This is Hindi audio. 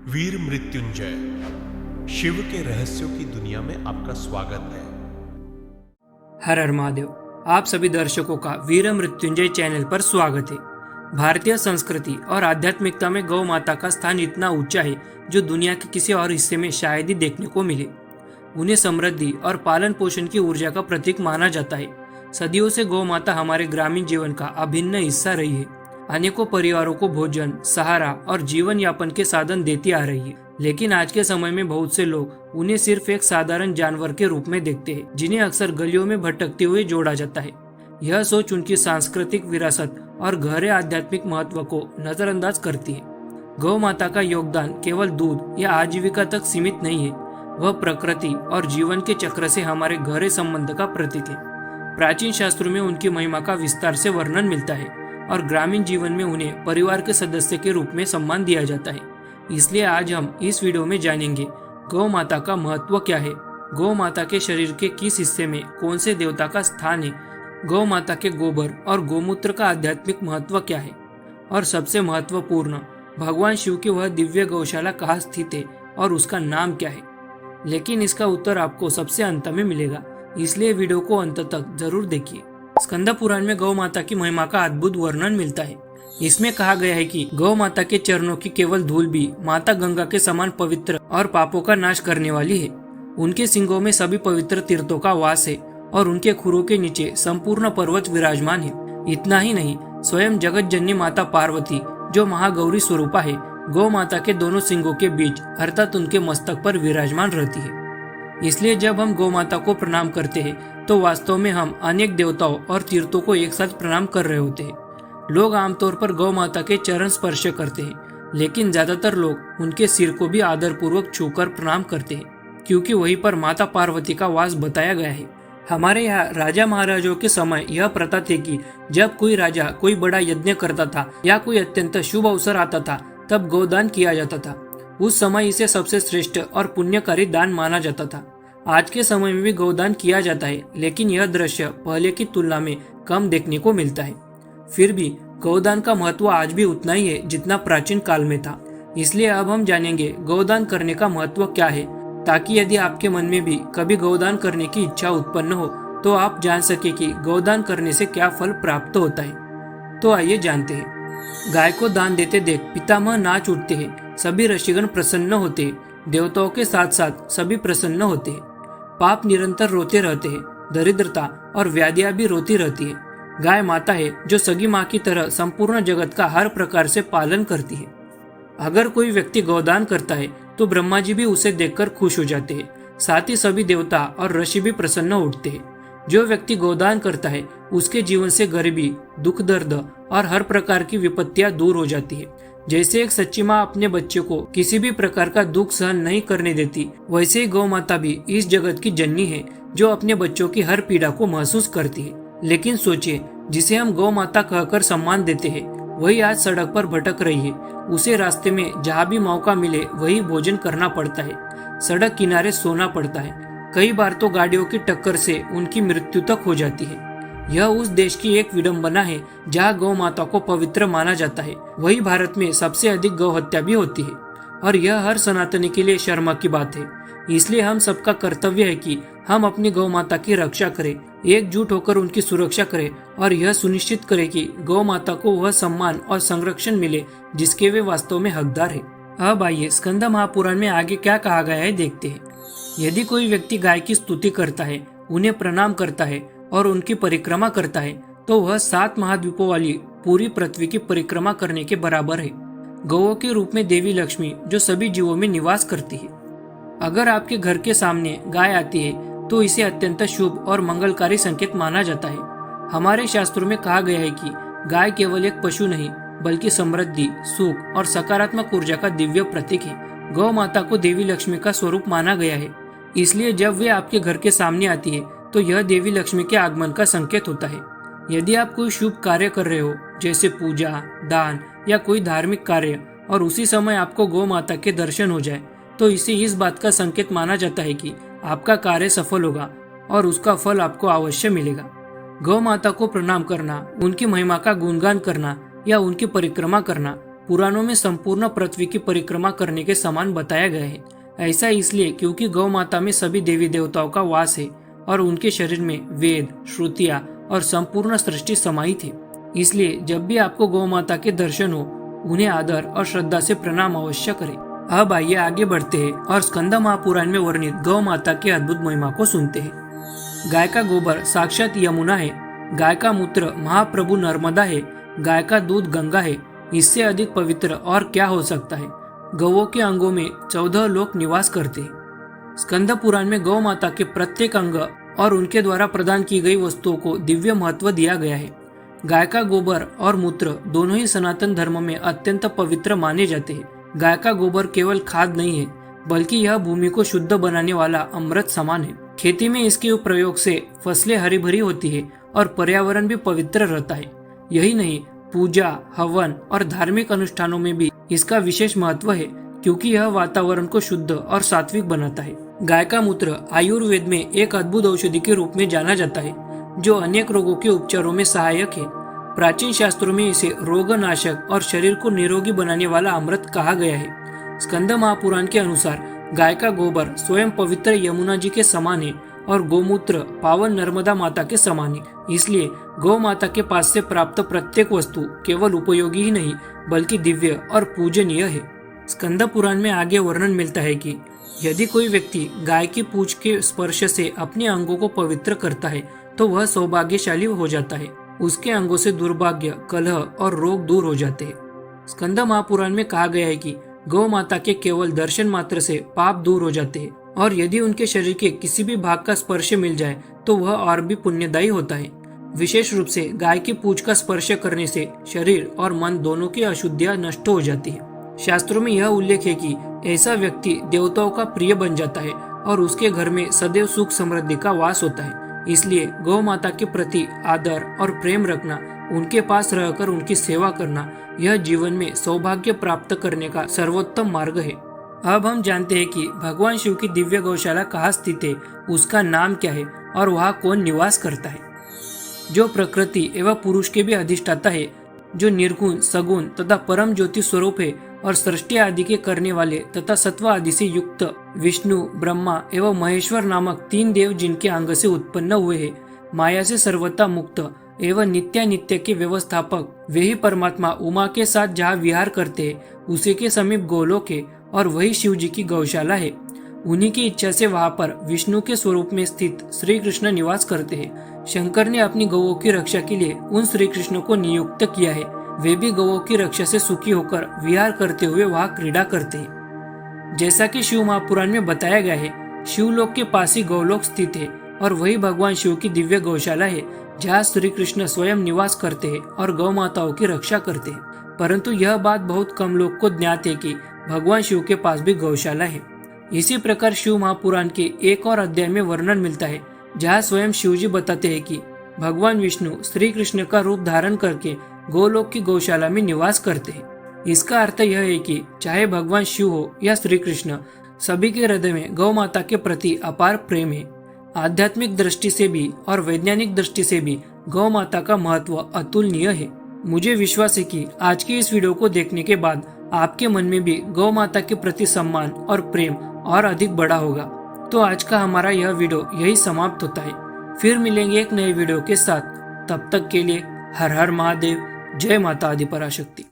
वीर मृत्युंजय, शिव के रहस्यों की दुनिया में आपका स्वागत है। हर हर महादेव। आप सभी दर्शकों का वीर मृत्युंजय चैनल पर स्वागत है। भारतीय संस्कृति और आध्यात्मिकता में गौ माता का स्थान इतना ऊंचा है जो दुनिया के किसी और हिस्से में शायद ही देखने को मिले। उन्हें समृद्धि और पालन पोषण की ऊर्जा का प्रतीक माना जाता है। सदियों से गौ माता हमारे ग्रामीण जीवन का अभिन्न हिस्सा रही है। अनेकों परिवारों को भोजन, सहारा और जीवन यापन के साधन देती आ रही है। लेकिन आज के समय में बहुत से लोग उन्हें सिर्फ एक साधारण जानवर के रूप में देखते हैं, जिन्हें अक्सर गलियों में भटकते हुए जोड़ा जाता है। यह सोच उनकी सांस्कृतिक विरासत और गहरे आध्यात्मिक महत्व को नजरअंदाज करती है। गौ माता का योगदान केवल दूध या आजीविका तक सीमित नहीं है, वह प्रकृति और जीवन के चक्र से हमारे गहरे संबंध का प्रतीक है। प्राचीन शास्त्रों में उनकी महिमा का विस्तार से वर्णन मिलता है और ग्रामीण जीवन में उन्हें परिवार के सदस्य के रूप में सम्मान दिया जाता है। इसलिए आज हम इस वीडियो में जानेंगे गौ माता का महत्व क्या है, गौ माता के शरीर के किस हिस्से में कौन से देवता का स्थान है, गौ माता के गोबर और गोमूत्र का आध्यात्मिक महत्व क्या है, और सबसे महत्वपूर्ण, भगवान शिव की वह दिव्य गौशाला कहाँ स्थित है और उसका नाम क्या है। लेकिन इसका उत्तर आपको सबसे अंत में मिलेगा, इसलिए वीडियो को अंत तक जरूर देखिए। स्कंद पुराण में गौ माता की महिमा का अद्भुत वर्णन मिलता है। इसमें कहा गया है कि गौ माता के चरणों की केवल धूल भी माता गंगा के समान पवित्र और पापों का नाश करने वाली है। उनके सिंगों में सभी पवित्र तीर्थों का वास है और उनके खुरों के नीचे संपूर्ण पर्वत विराजमान है। इतना ही नहीं, स्वयं जगत जननी माता पार्वती, जो महागौरी स्वरूपा है, गौ माता के दोनों सिंगों के बीच अर्थात उनके मस्तक पर विराजमान रहती है। इसलिए जब हम गौ माता को प्रणाम करते हैं तो वास्तव में हम अनेक देवताओं और तीर्थों को एक साथ प्रणाम कर रहे होते हैं। लोग आमतौर पर गौ माता के चरण स्पर्श करते हैं, लेकिन ज्यादातर लोग उनके सिर को भी आदर पूर्वक छूकर प्रणाम करते हैं, क्योंकि वहीं पर माता पार्वती का वास बताया गया है। हमारे यहाँ राजा महाराजों के समय यह प्रथा थी कि जब कोई राजा कोई बड़ा यज्ञ करता था या कोई अत्यंत शुभ अवसर आता था, तब गौदान किया जाता था। उस समय इसे सबसे श्रेष्ठ और पुण्यकारी दान माना जाता था। आज के समय में भी गौदान किया जाता है, लेकिन यह दृश्य पहले की तुलना में कम देखने को मिलता है। फिर भी गौदान का महत्व आज भी उतना ही है जितना प्राचीन काल में था। इसलिए अब हम जानेंगे गौदान करने का महत्व क्या है, ताकि यदि आपके मन में भी कभी गौदान करने की इच्छा उत्पन्न हो तो आप जान सके कि गौदान करने से क्या फल प्राप्त होता है। तो आइए जानते हैं। गाय को दान देते देख पितामह नाच उठते हैं, सभी ऋषिगण प्रसन्न होते हैं, देवताओं के साथ साथ सभी प्रसन्न होते हैं। पाप निरंतर रोते रहते हैं, दरिद्रता और व्याधियां भी रोती रहती है। गाय माता है जो सगी माँ की तरह संपूर्ण जगत का हर प्रकार से पालन करती है। अगर कोई व्यक्ति गौदान करता है तो ब्रह्मा जी भी उसे देखकर खुश हो जाते हैं, साथ ही सभी देवता और ऋषि भी प्रसन्न उठते हैं। जो व्यक्ति गौदान करता है उसके जीवन से गरीबी, दुख, दर्द और हर प्रकार की विपत्तियां दूर हो जाती है। जैसे एक सच्ची माँ अपने बच्चे को किसी भी प्रकार का दुख सहन नहीं करने देती, वैसे ही गौ माता भी इस जगत की जननी है जो अपने बच्चों की हर पीड़ा को महसूस करती है। लेकिन सोचिए, जिसे हम गौ माता कहकर सम्मान देते हैं, वही आज सड़क पर भटक रही है। उसे रास्ते में जहाँ भी मौका मिले वही भोजन करना पड़ता है, सड़क किनारे सोना पड़ता है। कई बार तो गाड़ियों की टक्कर से उनकी मृत्यु तक हो जाती है। यह उस देश की एक विडंबना है जहाँ गौ माता को पवित्र माना जाता है। वही भारत में सबसे अधिक गौ हत्या भी होती है और यह हर सनातनी के लिए शर्म की बात है। इसलिए हम सबका कर्तव्य है कि हम अपनी गौ माता की रक्षा करें, एकजुट होकर उनकी सुरक्षा करें और यह सुनिश्चित करें कि गौ माता को वह सम्मान और संरक्षण मिले जिसके वे वास्तव में हकदार है। अब आइए स्कंद महापुराण में आगे क्या कहा गया है देखते हैं। यदि कोई व्यक्ति गाय की स्तुति करता है, उन्हें प्रणाम करता है और उनकी परिक्रमा करता है तो वह 7 महाद्वीपों वाली पूरी पृथ्वी की परिक्रमा करने के बराबर है। गौओं के रूप में देवी लक्ष्मी जो सभी जीवों में निवास करती है। अगर आपके घर के सामने गाय आती है तो इसे अत्यंत शुभ और मंगलकारी संकेत माना जाता है। हमारे शास्त्रों में कहा गया है कि गाय केवल एक पशु नहीं बल्कि समृद्धि, सुख और सकारात्मक ऊर्जा का दिव्य प्रतीक है। गौ माता को देवी लक्ष्मी का स्वरूप माना गया है, इसलिए जब वे आपके घर के सामने आती है तो यह देवी लक्ष्मी के आगमन का संकेत होता है। यदि आप कोई शुभ कार्य कर रहे हो, जैसे पूजा, दान या कोई धार्मिक कार्य, और उसी समय आपको गौ माता के दर्शन हो जाए तो इसे इस बात का संकेत माना जाता है कि आपका कार्य सफल होगा और उसका फल आपको अवश्य मिलेगा। गौ माता को प्रणाम करना, उनकी महिमा का गुणगान करना या उनकी परिक्रमा करना पुराणों में संपूर्ण पृथ्वी की परिक्रमा करने के समान बताया गया है। ऐसा इसलिए क्योंकि गौ माता में सभी देवी देवताओं का वास है और उनके शरीर में वेद, श्रुतियाँ और संपूर्ण सृष्टि समाहित है। इसलिए जब भी आपको गौ माता के दर्शन हो, उन्हें आदर और श्रद्धा से प्रणाम अवश्य करें। अब आइए आगे बढ़ते हैं और स्कंद महापुराण में वर्णित गौ माता की अद्भुत महिमा को सुनते हैं। गाय का गोबर साक्षात यमुना है, गाय का मूत्र महाप्रभु नर्मदा है, गाय का दूध गंगा है। इससे अधिक पवित्र और क्या हो सकता है। गौओं के अंगों में 14 लोक निवास करते हैं। स्कंद पुराण में गौ माता के प्रत्येक अंग और उनके द्वारा प्रदान की गई वस्तुओं को दिव्य महत्व दिया गया है। गाय का गोबर और मूत्र दोनों ही सनातन धर्म में अत्यंत पवित्र माने जाते हैं। गाय का गोबर केवल खाद नहीं है, बल्कि यह भूमि को शुद्ध बनाने वाला अमृत समान है। खेती में इसके प्रयोग से फसलें हरी भरी होती है और पर्यावरण भी पवित्र रहता है। यही नहीं, पूजा, हवन और धार्मिक अनुष्ठानों में भी इसका विशेष महत्व है, क्योंकि यह वातावरण को शुद्ध और सात्विक बनाता है। गाय का मूत्र आयुर्वेद में एक अद्भुत औषधि के रूप में जाना जाता है, जो अनेक रोगों के उपचारों में सहायक है। प्राचीन शास्त्रों में इसे रोगनाशक और शरीर को निरोगी बनाने वाला अमृत कहा गया है। स्कंद महापुराण के अनुसार गाय का गोबर स्वयं पवित्र यमुना जी के समान है और गोमूत्र पावन नर्मदा माता के समान है। इसलिए गौ माता के पास से प्राप्त प्रत्येक वस्तु केवल उपयोगी ही नहीं, बल्कि दिव्य और पूजनीय है। स्कंद पुराण में आगे वर्णन मिलता है कि यदि कोई व्यक्ति गाय की पूंछ के स्पर्श से अपने अंगों को पवित्र करता है, तो वह सौभाग्यशाली हो जाता है। उसके अंगों से दुर्भाग्य, कलह और रोग दूर हो जाते हैं। स्कंद महापुराण में कहा गया है कि गौ माता के केवल दर्शन मात्र से पाप दूर हो जाते हैं, और यदि उनके शरीर के किसी भी भाग का स्पर्श मिल जाए तो वह और भी पुण्यदायी होता है। विशेष रूप से गाय की पूंछ का स्पर्श करने से शरीर और मन दोनों की अशुद्धियां नष्ट हो जाती है। शास्त्रों में यह उल्लेख है कि ऐसा व्यक्ति देवताओं का प्रिय बन जाता है और उसके घर में सदैव सुख समृद्धि का वास होता है। इसलिए गौ माता के प्रति आदर और प्रेम रखना, उनके पास रहकर उनकी सेवा करना, यह जीवन में सौभाग्य प्राप्त करने का सर्वोत्तम मार्ग है। अब हम जानते हैं कि भगवान शिव की दिव्य गौशाला कहाँ स्थित है, उसका नाम क्या है और वहाँ कौन निवास करता है। जो प्रकृति एवं पुरुष के भी अधिष्ठाता है, जो निर्गुण, सगुण तथा परम ज्योति स्वरूप है और सृष्टि आदि के करने वाले तथा सत्व आदि से युक्त विष्णु, ब्रह्मा एवं महेश्वर नामक 3 देव जिनके अंग से उत्पन्न हुए हैं, माया से सर्वथा मुक्त एवं नित्य के व्यवस्थापक, वे ही परमात्मा उमा के साथ जहाँ विहार करते हैं, उसी के समीप गोलोक है और वही शिव जी की गौशाला है। उन्हीं की इच्छा से वहाँ पर विष्णु के स्वरूप में स्थित श्री कृष्ण निवास करते हैं। शंकर ने अपनी गौओं की रक्षा के लिए उन श्री कृष्ण को नियुक्त किया है। वे भी गौओं की रक्षा से सुखी होकर विहार करते हुए वहाँ क्रीड़ा करते हैं। जैसा कि शिव महापुराण में बताया गया है, शिवलोक के पास ही गौलोक स्थित है और वही भगवान शिव की दिव्य गौशाला है, जहाँ श्री कृष्ण स्वयं निवास करते हैं और गौ माताओं की रक्षा करते हैं। परंतु यह बात बहुत कम लोग को ज्ञात है कि भगवान शिव के पास भी गौशाला है। इसी प्रकार शिव महापुराण के एक और अध्याय में वर्णन मिलता है, जहाँ स्वयं शिव जी बताते हैं कि भगवान विष्णु श्री कृष्ण का रूप धारण करके गोलोक की गौशाला में निवास करते हैं। इसका अर्थ यह है कि चाहे भगवान शिव हो या श्री कृष्ण, सभी के हृदय में गौ माता के प्रति अपार प्रेम है। आध्यात्मिक दृष्टि से भी और वैज्ञानिक दृष्टि से भी गौ माता का महत्व अतुलनीय है। मुझे विश्वास है कि आज की इस वीडियो को देखने के बाद आपके मन में भी गौ माता के प्रति सम्मान और प्रेम और अधिक बढ़ा होगा। तो आज का हमारा यह वीडियो यही समाप्त होता है। फिर मिलेंगे एक नए वीडियो के साथ। तब तक के लिए हर हर महादेव, जय माता आदि पराशक्ति।